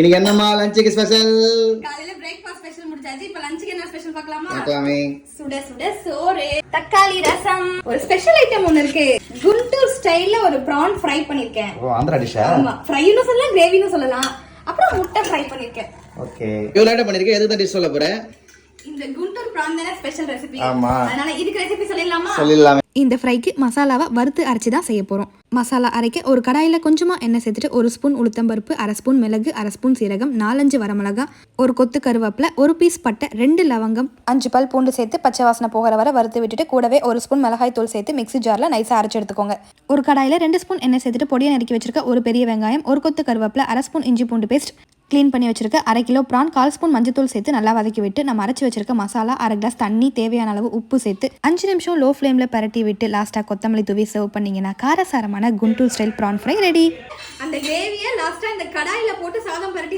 இன்னைக்கு என்னம்மா லஞ்சுக்கு ஸ்பெஷல்? காலையில பிரேக்ஃபாஸ்ட் ஸ்பெஷல் முடிஞ்சாச்சு. இப்போ லஞ்சுக்கு என்ன ஸ்பெஷல் பார்க்கலாமா? பார்க்கலாமே. சுட சுட சோறு, தக்காளி ரசம். ஒரு ஸ்பெஷல் ஐட்டம் ஒன்னு இருக்கு. குண்டூர் ஸ்டைல்ல ஒரு prawn ஃப்ரை பண்ணிருக்கேன். ஓ, ஆந்திரா டிஷ்ஷா? ஆமா, ஃப்ரைன்னு சொல்லலாம், கிரேவின்னு சொல்லலாம். அப்புறம் முட்டை ஃப்ரை பண்ணிருக்கேன். ஓகே. இவ்வளவு ஐட்டம் பண்ணிருக்கேன். எதுக்கு தான் டிஷ் சொல்ல போறேன்? இந்த குண்டூர் prawn தான ஸ்பெஷல் ரெசிபி. ஆமா. அதனால இதுக்கு ரெசிபி சொல்லிடலாமா? சொல்லிடலாமே. இந்த ஃப்ரைக்கு மசாலாவை வறுத்து அரைச்சி தான் செய்ய போகிறோம். மசாலா அரைக்க ஒரு கடாயில் கொஞ்சமாக எண்ணெய் சேர்த்துட்டு 1 ஸ்பூன் உளுத்தம்பருப்பு, 1/2 ஸ்பூன் மிளகு, 1/2 ஸ்பூன் சீரகம், 4-5 வரமிளகா, ஒரு கொத்து கருவேப்பிலை, 1 பீஸ் பட்டை, 2 லவங்கம், 5 பல் பூண்டு சேர்த்து பச்சை வாசனை போகிற வரை வறுத்து விட்டுட்டு கூடவே 1 ஸ்பூன் மிளகாய் தூள் சேர்த்து மிக்ஸி ஜாரில் நைஸாக அரைச்சி எடுத்துக்கோங்க. ஒரு கடாயில் 2 ஸ்பூன் எண்ணெய் சேர்த்துட்டு பொடியை நறுக்கி வச்சிருக்க ஒரு பெரிய வெங்காயம், ஒரு கொத்து கருவேப்பிலை, 1/2 ஸ்பூன் இஞ்சி பூண்டு பேஸ்ட், க்ளீன் பண்ணி வச்சிருக்க 1/2 கிலோ ப்ரான், 1/4 ஸ்பூன் மஞ்சத்தூள் சேர்த்து நல்லா வதக்கி விட்டு நம்ம அரைச்சி வச்சிருக்க மசாலா, 1/2 கிளாஸ் தண்ணி, தேவையான அளவு உப்பு சேர்த்து 5 நிமிஷம் லோ ஃப்ளேமில் பரட்டி விட்டு லாஸ்ட்டாக கொத்தமல்லி தூவி சர்வ் பண்ணிங்கன்னா காரசாரமான Guntur style PRAN fry ready. அந்த கிரேவியை லாஸ்டா இந்த கடாயில போட்டு சாதம் பரட்டி